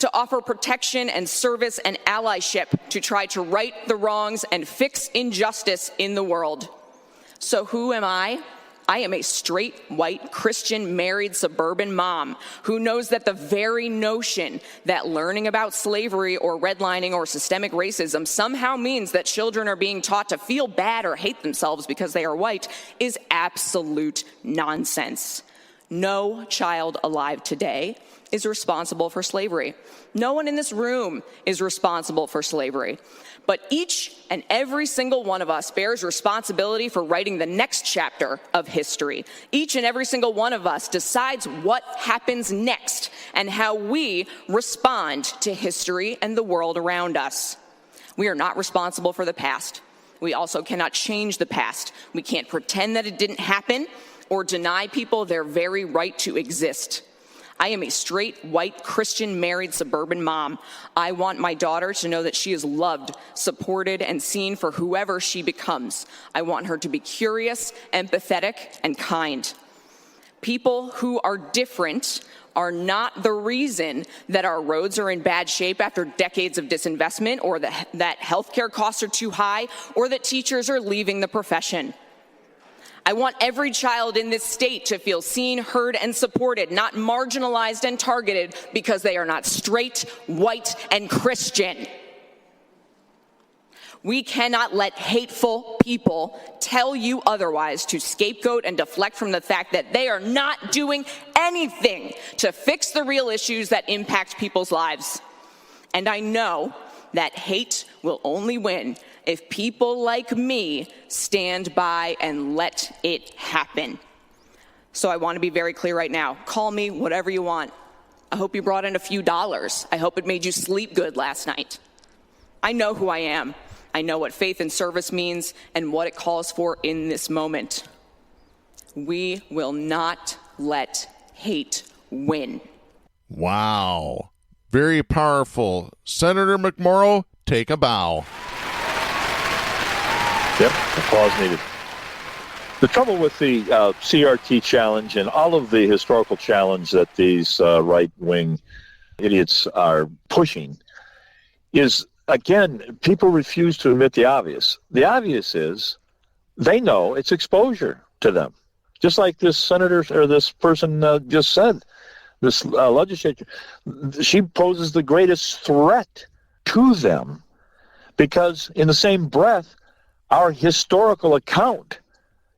to offer protection and service and allyship to try to right the wrongs and fix injustice in the world. So who am I? I am a straight, white, Christian, married, suburban mom who knows that the very notion that learning about slavery or redlining or systemic racism somehow means that children are being taught to feel bad or hate themselves because they are white is absolute nonsense. No child alive today is responsible for slavery. No one in this room is responsible for slavery. But each and every single one of us bears responsibility for writing the next chapter of history. Each and every single one of us decides what happens next and how we respond to history and the world around us. We are not responsible for the past. We also cannot change the past. We can't pretend that it didn't happen or deny people their very right to exist. I am a straight, white, Christian, married, suburban mom. I want my daughter to know that she is loved, supported, and seen for whoever she becomes. I want her to be curious, empathetic, and kind. People who are different are not the reason that our roads are in bad shape after decades of disinvestment, or that healthcare costs are too high, or that teachers are leaving the profession. I want every child in this state to feel seen, heard, and supported, not marginalized and targeted because they are not straight, white, and Christian. We cannot let hateful people tell you otherwise, to scapegoat and deflect from the fact that they are not doing anything to fix the real issues that impact people's lives. And I know that hate will only win if people like me stand by and let it happen. So I want to be very clear right now. Call me whatever you want. I hope you brought in a few dollars. I hope it made you sleep good last night. I know who I am. I know what faith and service means and what it calls for in this moment. We will not let hate win. Wow. Very powerful. Senator McMorrow, take a bow. Yep, applause needed. The trouble with the CRT challenge and all of the historical challenge that these right-wing idiots are pushing is, again, people refuse to admit the obvious. The obvious is they know it's exposure to them. Just like this senator or this person just said, this legislature, she poses the greatest threat to them because in the same breath, our historical account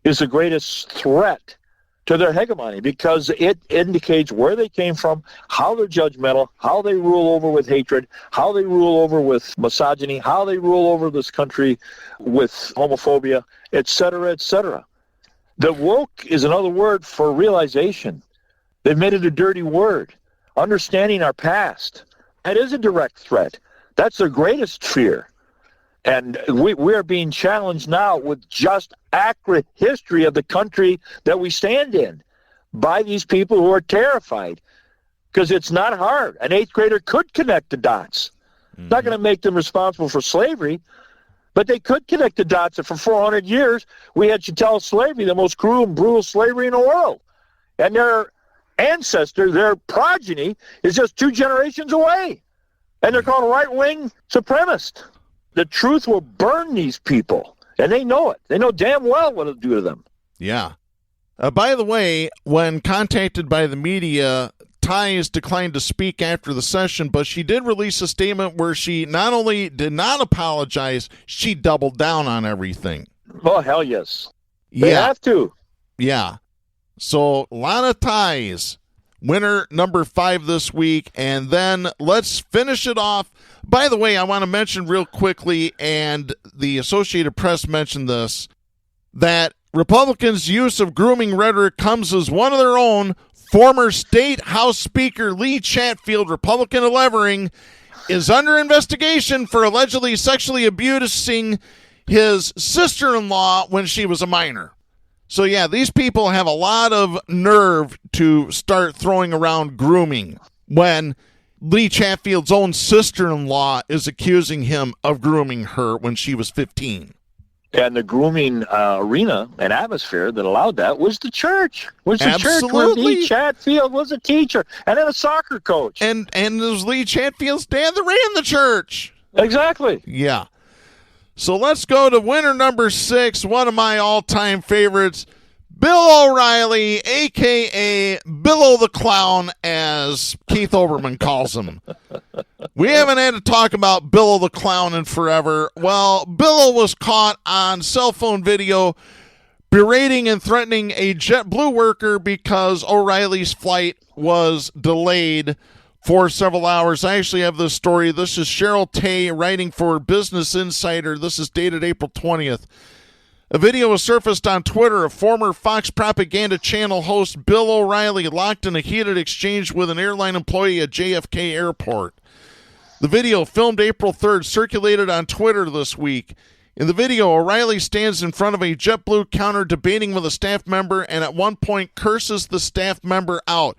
is the greatest threat to their hegemony because it indicates where they came from, how they're judgmental, how they rule over with hatred, how they rule over with misogyny, how they rule over this country with homophobia, etc., etc. The woke is another word for realization. They've made it a dirty word. Understanding our past, that is a direct threat. That's their greatest fear. And we are being challenged now with just accurate history of the country that we stand in by these people who are terrified. Because it's not hard. An 8th grader could connect the dots. Mm-hmm. Not going to make them responsible for slavery, but they could connect the dots that for 400 years we had chattel slavery, the most cruel and brutal slavery in the world. And their ancestor, their progeny, is just 2 generations away. And they're called right-wing supremacists. The truth will burn these people, and they know it. They know damn well what it'll do to them. Yeah. By the way, when contacted by the media, Tice declined to speak after the session, but she did release a statement where she not only did not apologize, she doubled down on everything. Oh, hell yes. They have to. Yeah. So, Lana Tice, winner number 5 this week, and then let's finish it off. By the way, I want to mention real quickly, and the Associated Press mentioned this, that Republicans' use of grooming rhetoric comes as one of their own. Former State House Speaker Lee Chatfield, Republican of Levering, is under investigation for allegedly sexually abusing his sister-in-law when she was a minor. So, yeah, these people have a lot of nerve to start throwing around grooming when Lee Chatfield's own sister-in-law is accusing him of grooming her when she was 15. And the grooming arena and atmosphere that allowed that was the church. Was the Absolutely. church where Lee Chatfield was a teacher and then a soccer coach. And it was Lee Chatfield's dad that ran the church. Exactly. Yeah. So let's go to winner number 6, one of my all-time favorites, Bill O'Reilly, a.k.a. Billo the Clown, as Keith Olbermann calls him. We haven't had to talk about Billo the Clown in forever. Well, Billo was caught on cell phone video berating and threatening a JetBlue worker because O'Reilly's flight was delayed for several hours. I actually have this story. This is Cheryl Tay writing for Business Insider. This is dated April 20th. A video was surfaced on Twitter of former Fox propaganda channel host Bill O'Reilly locked in a heated exchange with an airline employee at JFK Airport. The video, filmed April 3rd, circulated on Twitter this week. In the video, O'Reilly stands in front of a JetBlue counter debating with a staff member and at one point curses the staff member out.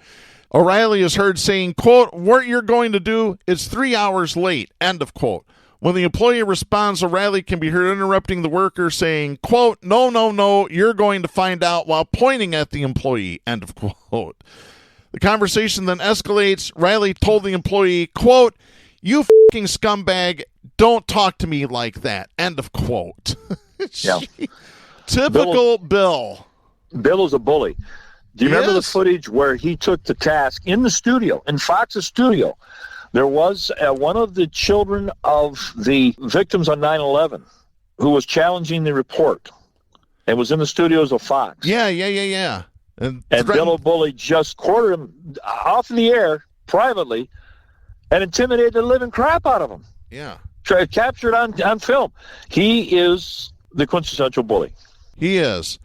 O'Reilly is heard saying, quote, "What you're going to do, it's 3 hours late," end of quote. When the employee responds, O'Reilly can be heard interrupting the worker saying, quote, no, you're going to find out," while pointing at the employee, end of quote. The conversation then escalates. Riley told the employee, quote, "You fucking scumbag, don't talk to me like that," end of quote. Yeah. Typical Bill. Bill is a bully. Do you remember the Yes. footage where he took the task in the studio, in Fox's studio? There was one of the children of the victims on 9/11 who was challenging the report. It was in the studios of Fox. Yeah. And Bill O'Bully just quartered him off in the air privately and intimidated the living crap out of him. Yeah. Captured on film. He is the quintessential bully. He is.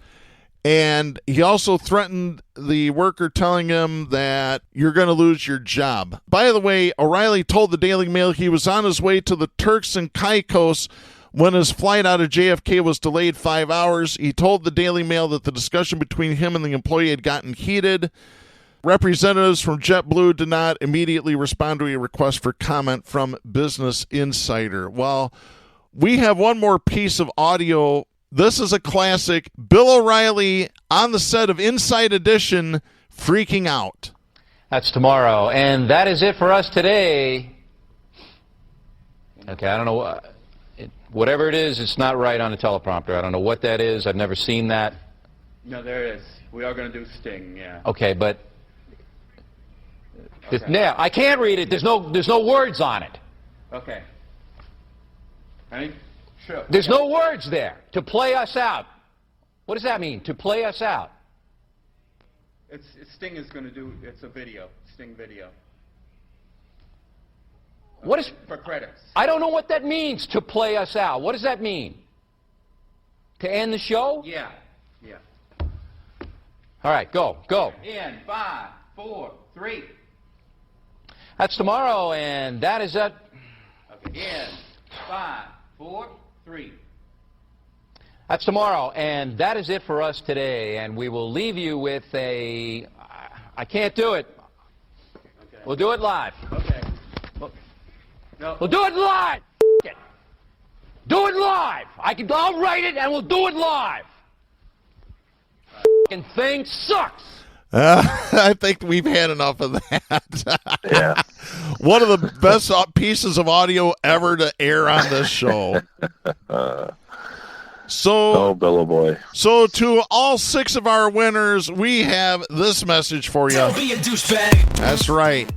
And he also threatened the worker, telling him that you're going to lose your job. By the way, O'Reilly told the Daily Mail he was on his way to the Turks and Caicos when his flight out of JFK was delayed 5 hours. He told the Daily Mail that the discussion between him and the employee had gotten heated. Representatives from JetBlue did not immediately respond to a request for comment from Business Insider. Well, we have one more piece of audio. This is a classic. Bill O'Reilly on the set of Inside Edition freaking out. That's tomorrow. And that is it for us today. Okay, I don't know. Whatever it is, it's not right on the teleprompter. I don't know what that is. I've never seen that. No, there is. We are going to do Sting, yeah. Okay, but... Yeah, I can't read it. There's no words on it. Okay. Ready? Sure. There's no words there. To play us out. What does that mean? To play us out. Sting is going to do, it's a video, Sting video. What is... For credits. I don't know what that means, to play us out. What does that mean? To end the show? Yeah. All right, go. In 5, 4, 3. That's tomorrow, and that is it. Okay. In 5, 4, 3. That's tomorrow, and that is it for us today. And we will leave you with a... I can't do it. Okay. We'll do it live. Okay. No. We'll do it live. It. Do it live. I'll write it, and we'll do it live. F***ing thing sucks. I think we've had enough of that. Yeah. One of the best pieces of audio ever to air on this show. Oh, Bill O'Boy. So to all 6 of our winners, we have this message for you. Don't be a douchebag. That's right.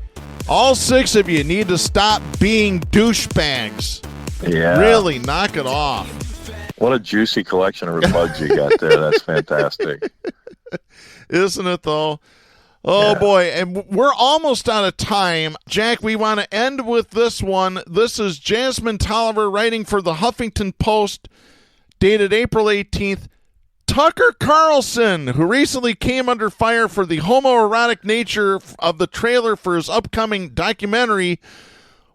All 6 of you need to stop being douchebags. Yeah. Really, knock it off. What a juicy collection of rebugs you got there. That's fantastic. Isn't it, though? Oh, boy. And we're almost out of time. Jack, we want to end with this one. This is Jasmine Tolliver writing for the Huffington Post, dated April 18th. Tucker Carlson, who recently came under fire for the homoerotic nature of the trailer for his upcoming documentary,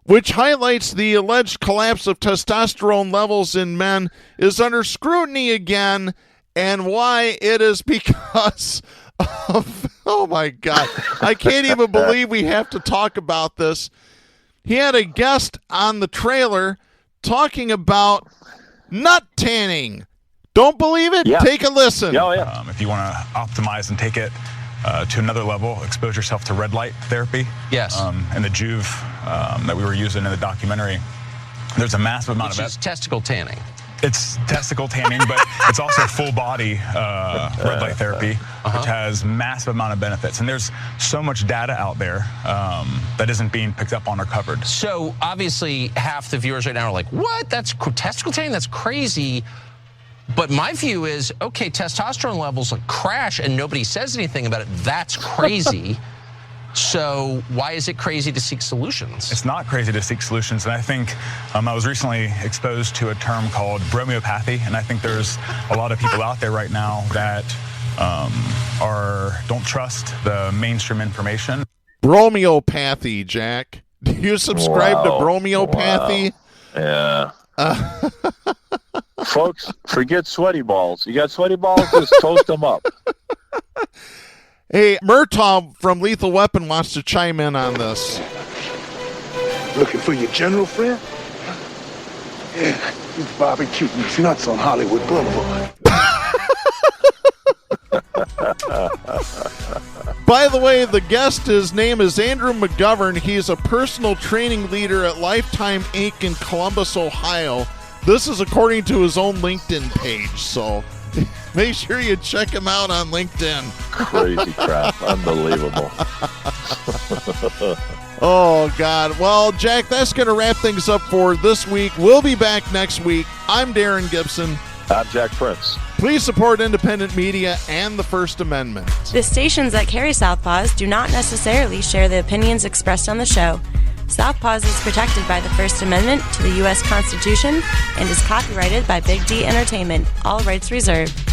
which highlights the alleged collapse of testosterone levels in men, is under scrutiny again, and why it is because of, oh my God, I can't even believe we have to talk about this. He had a guest on the trailer talking about nut tanning. Don't believe it? Yeah. Take a listen. Oh, yeah. If you want to optimize and take it to another level, expose yourself to red light therapy. Yes. And the Juve that we were using in the documentary, there's a massive amount Which of is testicle tanning. It's testicle tanning, but it's also full body red light therapy, which has massive amount of benefits. And there's so much data out there that isn't being picked up on or covered. So obviously half the viewers right now are like, what? That's testicle tanning? That's crazy. But my view is, okay, testosterone levels like crash and nobody says anything about it. That's crazy. So why is it crazy to seek solutions? It's not crazy to seek solutions, and I think I was recently exposed to a term called bromeopathy, and I think there's a lot of people out there right now that don't trust the mainstream information. Bromeopathy, Jack. Do you subscribe to bromeopathy? Wow. Yeah. Folks, forget sweaty balls. You got sweaty balls? Just toast them up. Hey, Murtaugh from Lethal Weapon wants to chime in on this. Looking for your general friend? Yeah, he's barbecuing his nuts on Hollywood Boulevard. By the way, the guest, his name is Andrew McGovern. He is a personal training leader at Lifetime Inc. in Columbus, Ohio. This is according to his own LinkedIn page, so Make sure you check him out on LinkedIn. Crazy crap. Unbelievable. Oh, God. Well, Jack, that's going to wrap things up for this week. We'll be back next week. I'm Darren Gibson. I'm Jack Prince. Please support independent media and the First Amendment. The stations that carry Southpaws do not necessarily share the opinions expressed on the show. Southpaws is protected by the First Amendment to the U.S. Constitution and is copyrighted by Big D Entertainment. All rights reserved.